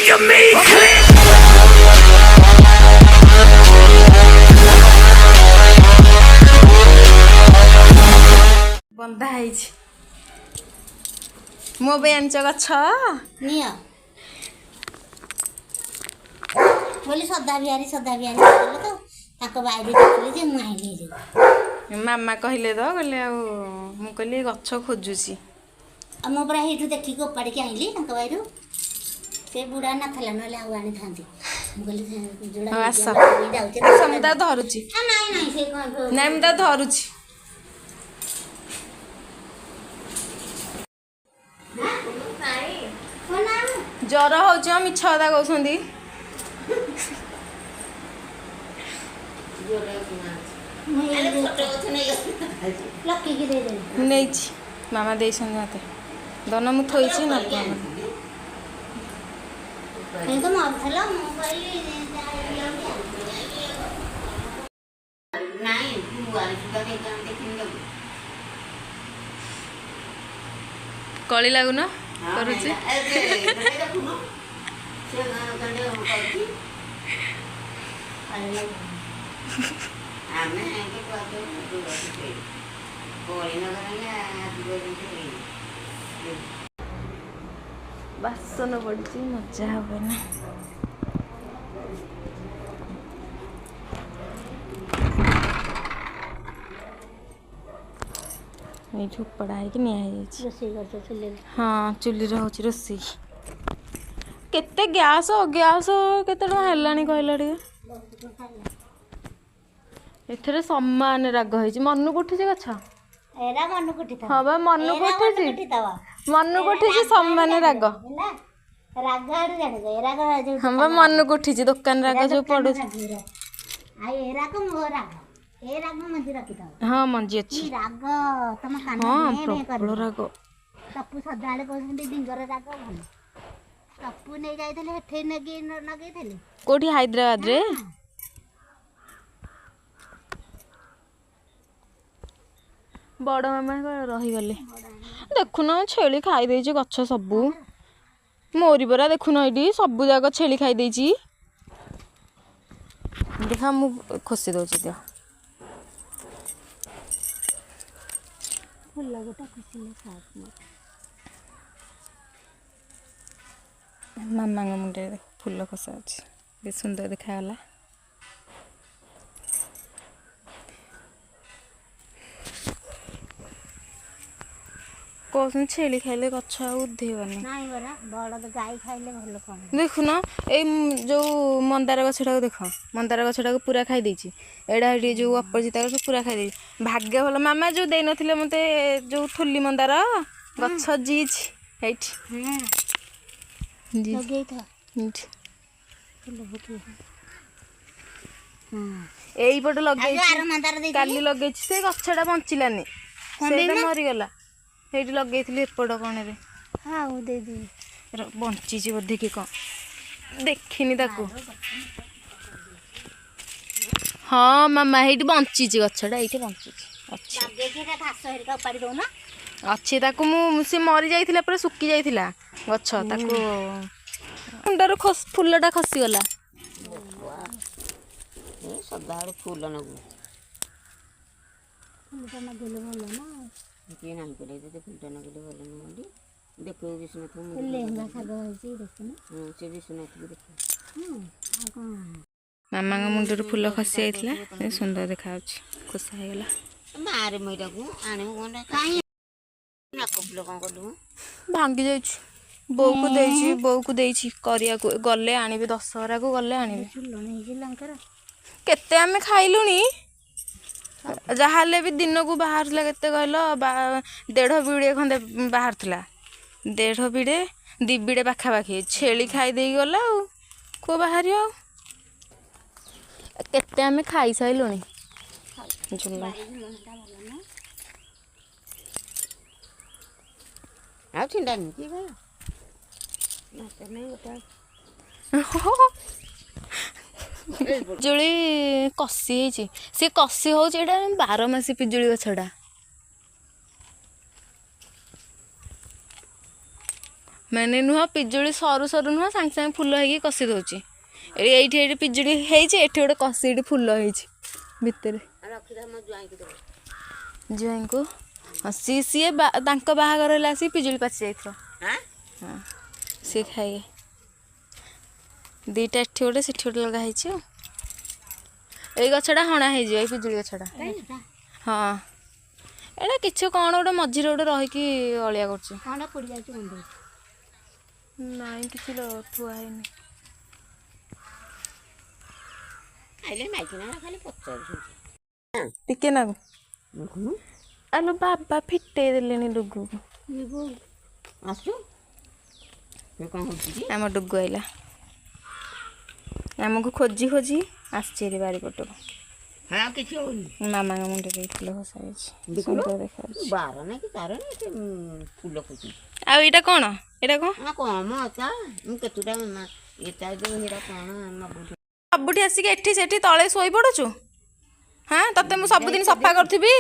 बंधा है मो बेंच गछ निया बोली सदा बिहारी बोले तो ताको बाइरे देखले जे मु आइली रे मामा कहले तो कहले आ मु कहली गछ खोजुची आ मो परा हेठु देखि को पड़ी के आइली ताको बाइरु से बुढ़ा ना थला नले आ आनी थांती मु कहली जोड़ा आस जाउचे समुदा धरुची आ नाही नाही से कोन नाइ मुदा धरुची जर हो मिछ कथा कहते नहीं मामा दे मत दन मु थोड़ी ना कली लगुन करुची बासन पड़ी मजा हे ना ये पड़ा है हाँ चुली रोचे रोसे केते गैस गैस केते टका हेलानी कहला एथरे सम्मान राग होइछि मनु कोठिछि गछ एरा मनु कोठी था हां बा मनु कोठिछि सम्मान राग राग आडू जाने गए एरा का जो हां बा मनु कोठिछि दुकान राग जो पडु आ एरा को मो राग ए राग मंजी रखी था हां मंजी अछि राग तम कान में प्रबल राग तप्पू सदाले कहते डिंगर राग भल तप्पू नहीं जाइले हेठे नगे थले कोठी हैदराबाद रे बड़ मामा रही गले देखुन छेली खाई देछि गछ सबु मोरी परा देखुन एडी सबु जाक छेली खाई देछि देखा मु खोसी दउछि दियो फुल गोटा खुशी ले साथ मामा मुंडे फुल खसा अछि बे सुंदर देखाला कौन छेली खाइले गछ उधेबनी नाही बरा बड़ गाय खाइले भल कोन देखुन ए जो मंदार गछटा देख मंदार गछटा पूरा खाई देछि एडा एडी जो अपरजिता गछ पूरा खाई देछि भाग्य भल मामा जो देइ नथिले मते जो थुल्ली मंदार गछ जीछ हेठ जी लगे था हेठ फुल होती एई पट लगे आरो मंदार दे काली लगे से गछटा बंचिलानी से मरि गला हेठी लगे थी एपट कणे रे हाँ दे दे बंची बोधे कि कौन देखनी ताकू हाँ मामा हेठी बंची गछटा ये बंची अच्छी ताकू से मरी जाइथिला पूरा सुकी जाइथिला गछ ताकू मुंडर फुलटा खसीगला सदा फूल नगु फूलटा नगले भल ना के नाम करे दे फुलटा नगले भल नंदी देखो विष्णुनाथ मु लेंगा साग होई देखना हां से विष्णुनाथ को देखो आ कोन मामा का मुंडर फूल खसी आइथिला सुंदर देखाउछि खुश हेगला मारे मैडा को आने कोन काई नाको फूल कोन करलु भांगी जाइछि बो को देइछि करिया को गले आनिबे दशहरा को गले आनिबे फूल नहीं जे लंकर केते आमे खाइलुनी जहाले भी दिन को बाहर केते कहल 1.5 बिड़े खंदे बाहर थिला 1.5 बिड़े 2 बिड़े पाखापाखि छेली खाई दे गला को बाहर केते आमे खाई साइलुनी झुला आ चिंता नहीं की भाई ना नहीं होता पिजुली कसी सी कसी हो 12 मासी पिजुली गछटा ମାନେ ନୁହଁ ପିଜୁଳି ସରୁ ସରୁ ନୁହଁ ସାଙ୍ଗେ ସାଙ୍ଗେ ଫୁଲ ହେଇକି କଷି ଦଉଛି। ଏଇଠି ପିଜୁଳି ହେଇଛି, ଏଠି ଗୋଟେ କଷି ଏଠି ଫୁଲ ହେଇଛି ଭିତରେ। ଜ୍ୱାଇଁଙ୍କୁ ସିଏ ତାଙ୍କ ବାହାଘର ହେଲା ଆସିକି ପିଜୁଳି ପାଚି ଯାଇଥିବ। ହଁ ସିଏ ଖାଇବେ। ଦିଟା ଏଠି ଗୋଟେ ସେଠି ଗୋଟେ ଲଗା ହେଇଛି ଆଉ। ଏଇ ଗଛଟା ହଣା ହେଇଯିବ, ଏଇ ପିଜୁଳି ଗଛଟା। ହଁ ଏଇଟା କିଛି କ'ଣ ଗୋଟେ ମଝିରେ ଗୋଟେ ରହିକି ଅଳିଆ କରୁଛି। ନାଇଁ କିଛି ଥୁଆ ହେଇନି। ଟିକେ ନାକୁ ଆଲୋ ବାବା ଫିଟେଇ ଦେଲେଣି ଡୁଗୁକୁ। ଆମ ଡୁଗୁ ଆଇଲା, ଆମକୁ ଖୋଜି ଖୋଜି ଆସିଛି ହେରି ବାରିପଟକୁ। ମାମାଙ୍କ ମୁଣ୍ଡରେ ଫୁଲ ଘଷା ହେଇଛି, ସୁନ୍ଦର ଦେଖାଯାଉଛି। ଆଉ ଏଇଟା କ'ଣ? ଏଇଟା କ'ଣ? ସବୁଠି ଆସିକି ଏଠି ସେଠି ତଳେ ଶୋଇ ପଡୁଛୁ। ହଁ ତତେ ମୁଁ ସବୁଦିନ ସଫା କରୁଥିବି।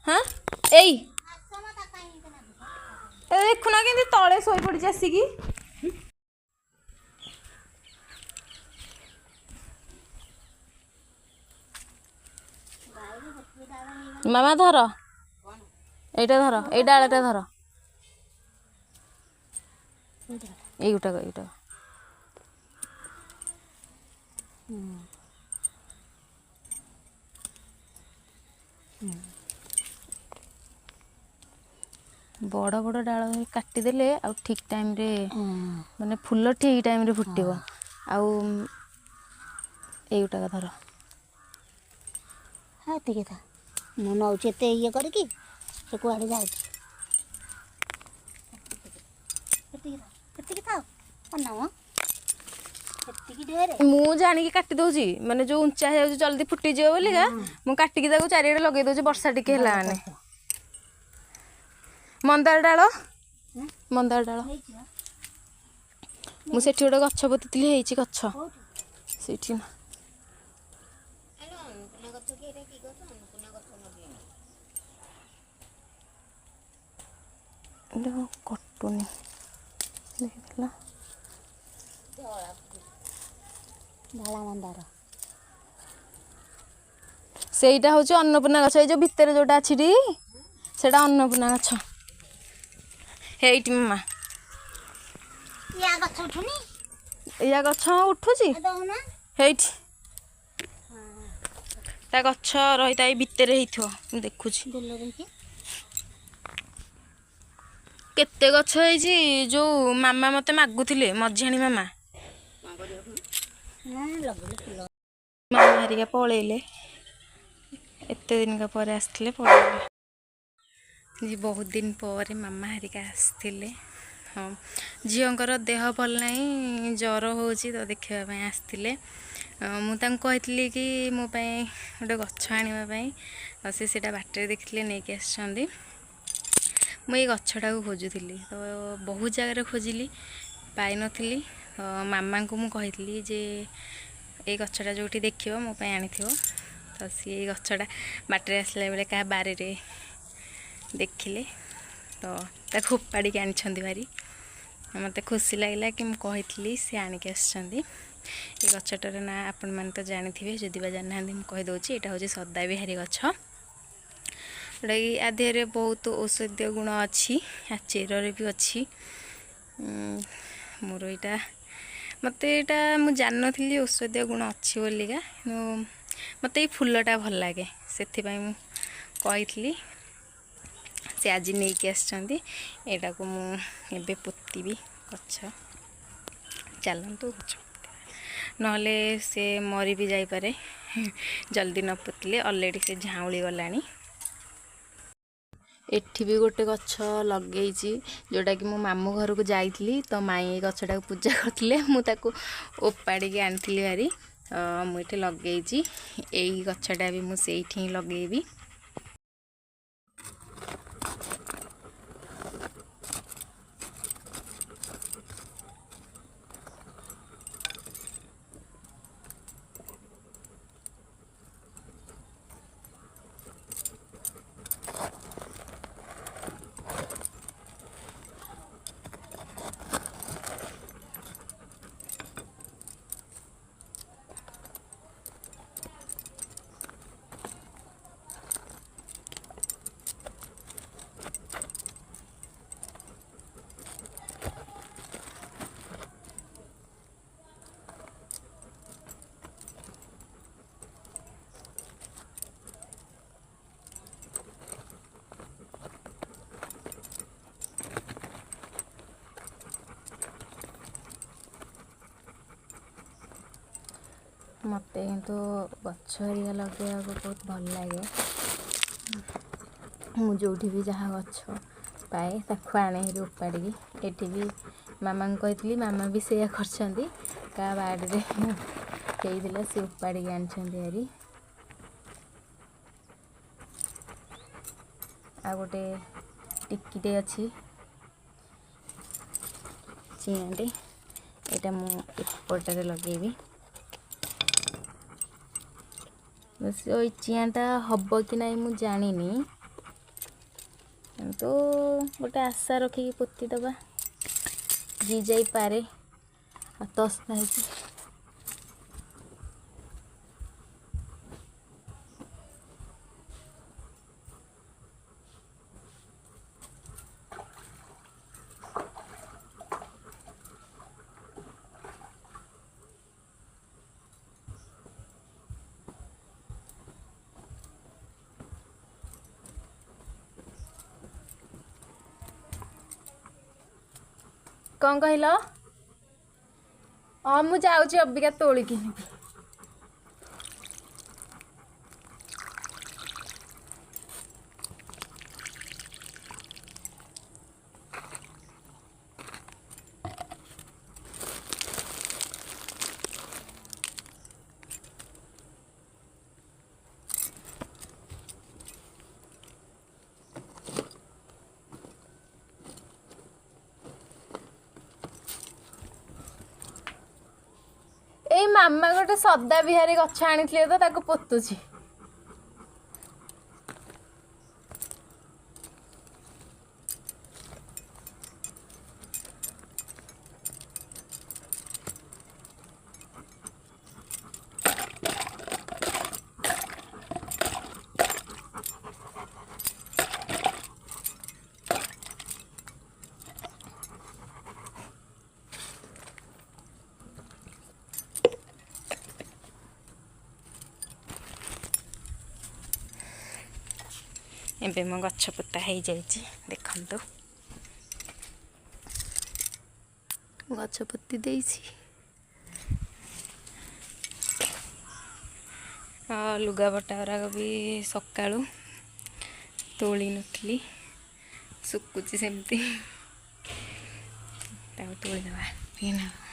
ହଁ ଏଇ ଦେଖୁନା କେମିତି ତଳେ ଶୋଇ ପଡିଛି ଆସିକି। ମାମା ଧର, ଏଇଟା ଧର, ଏଇ ଡାଳଟା ଧର, ଏଇଗୁଟାକ ବଡ଼ ବଡ଼ ଡାଳ କାଟିଦେଲେ ଆଉ ଠିକ୍ ଟାଇମ୍ରେ ମାନେ ଫୁଲ ଠିକ୍ ଟାଇମ୍ରେ ଫୁଟିବ। ଆଉ ଏଇଗୁଟାକ ଧର। ଏତିକି ଥା, ମୁଁ ନେଉଛି ଏତେ ଇଏ କରିକି, ସେ କୁଆଡ଼େ ଯାଉଛି। ଏତିକି ଥାଉ ମୁଁ ଜାଣିକି କାଟି ଦଉଛି, ମାନେ ଯୋଉ ଉଞ୍ଚା ହେଇଯାଉଛି ଜଲ୍ଦି ଫୁଟିଯିବ ବୋଲିକା ମୁଁ କାଟିକି ତାକୁ ଚାରିଆଡ଼େ ଲଗେଇ ଦଉଛି। ବର୍ଷା ଟିକେ ହେଲା ମାନେ ମନ୍ଦାର ଡାଳ ମୁଁ ସେଠି ଗୋଟେ ଗଛ ପୋତିଥିଲି, ହେଇଛି ଗଛ ସେଇଠି। କଟୁନି ଦେଖିଥିଲା ସେଇଟା ହଉଛି ଅନ୍ନପୂର୍ଣ୍ଣା ଗଛ। ଏଇ ଯୋଉ ଭିତରେ ଯୋଉଟା ଅଛି ଟି ସେଇଟା ଅନ୍ନପୂର୍ଣ୍ଣା ଗଛ। ହେଇଟି ମାମା ଏଇଆ ଗଛ ଉଠୁଛି ହେଇଠି। ତା ଗଛ ରହିତା ଏଇ ଭିତରେ ହେଇଥିବ, ମୁଁ ଦେଖୁଛି। କେତେ ଗଛ ହେଇଛି, ଯୋଉ ମାମା ମତେ ମାଗୁଥିଲେ, ମଝିଆଣୀ ମାମା ହେରିକା ପଳେଇଲେ, ଏତେ ଦିନକା ପରେ ଆସିଥିଲେ ପଳେଇଲେ। ବହୁତ ଦିନ ପରେ ମାମା ହେରିକା ଆସିଥିଲେ। ହଁ ଝିଅଙ୍କର ଦେହ ଭଲ ନାହିଁ, ଜ୍ୱର ହେଉଛି ତ ଦେଖିବା ପାଇଁ ଆସିଥିଲେ। ମୁଁ ତାଙ୍କୁ କହିଥିଲି କି ମୋ ପାଇଁ ଗୋଟେ ଗଛ ଆଣିବା ପାଇଁ, ଆଉ ସେ ସେଇଟା ବାଟରେ ଦେଖିଥିଲେ ନେଇକି ଆସିଛନ୍ତି। ମୁଁ ଏଇ ଗଛଟାକୁ ଖୋଜୁଥିଲି, ତ ବହୁତ ଜାଗାରେ ଖୋଜିଲି, ପାଇନଥିଲି। ତ ମାମାଙ୍କୁ ମୁଁ କହିଥିଲି ଯେ ଏଇ ଗଛଟା ଯେଉଁଠି ଦେଖିବ ମୋ ପାଇଁ ଆଣିଥିବ। ତ ସିଏ ଏଇ ଗଛଟା ବାଟରେ ଆସିଲା ବେଳେ କାହା ବାରିରେ ଦେଖିଲେ, ତ ତାକୁ ଉପାଡ଼ିକି ଆଣିଛନ୍ତି ଭାରି। ମୋତେ ଖୁସି ଲାଗିଲା କି ମୁଁ କହିଥିଲି ସେ ଆଣିକି ଆସିଛନ୍ତି। ଏ ଗଛଟାର ନାଁ ଆପଣମାନେ ତ ଜାଣିଥିବେ, ଯଦି ବା ଜାଣିନାହାନ୍ତି ମୁଁ କହିଦେଉଛି। ଏଇଟା ହେଉଛି ସଦାବିହାରୀ ଗଛ, ଯେଉଁଟାକି ଆ ଦେହରେ ବହୁତ ଔଷଧୀୟ ଗୁଣ ଅଛି, ଆ ଚେରରେ ବି ଅଛି। ମୋର ଏଇଟା ମୁଁ ଜାଣିନଥିଲି ଔଷଧୀୟ ଗୁଣ ଅଛି ବୋଲିକା, ମୋତେ ଏଇ ଫୁଲଟା ଭଲ ଲାଗେ, ସେଥିପାଇଁ ମୁଁ କହିଥିଲି। ସେ ଆଜି ନେଇକି ଆସିଛନ୍ତି। ଏଇଟାକୁ ମୁଁ ଏବେ ପୋତିବି ଗଛ। ଚାଲନ୍ତୁ ଗଛ ନହେଲେ ସେ ମରି ବି ଯାଇପାରେ ଜଲ୍ଦି ନ ପୋତିଲେ। ଅଲରେଡ଼ି ସେ ଝାଉଁଳି ଗଲାଣି। ଏଠି ବି ଗୋଟେ ଗଛ ଲଗେଇଛି, ଯେଉଁଟାକି ମୁଁ ମାମୁଁ ଘରକୁ ଯାଇଥିଲି, ତ ମାଇଁ ଏଇ ଗଛଟାକୁ ପୂଜା କରିଥିଲେ, ମୁଁ ତାକୁ ଓପାଡ଼ିକି ଆଣିଥିଲି ଭାରି। ମୁଁ ଏଠି ଲଗେଇଛି, ଏଇ ଗଛଟା ବି ମୁଁ ସେଇଠି ହିଁ ଲଗେଇବି। मत किंतु गछ हरिया लगेवाक बहुत भल लगे मु जो भी जहाँ गछ पाए ताकू आने उपाड़ी एटी भी मामा कही मामा भी से कर बाड़ी होता सी उपाड़ी आनी आ गोटे टिक्कीटे अच्छी चियाटे यहाँ मुझे लगेबी चियाटा हम कि ना मुझे जानी तो गोटे आशा रखिकी पोती दबा जी जाई पारे तस नहीं कौन कहल हाँ मुझे जाऊँगी अबिका तोलिकी नेबी ए मामा गोटे सदा बिहारी गछ आनी तो ताको पोतुची एबे मो गछ पोता हो देखु गछ पोती लुगापटा गुराक भी सका तोली नी सुकुची सेमती तोलीदबा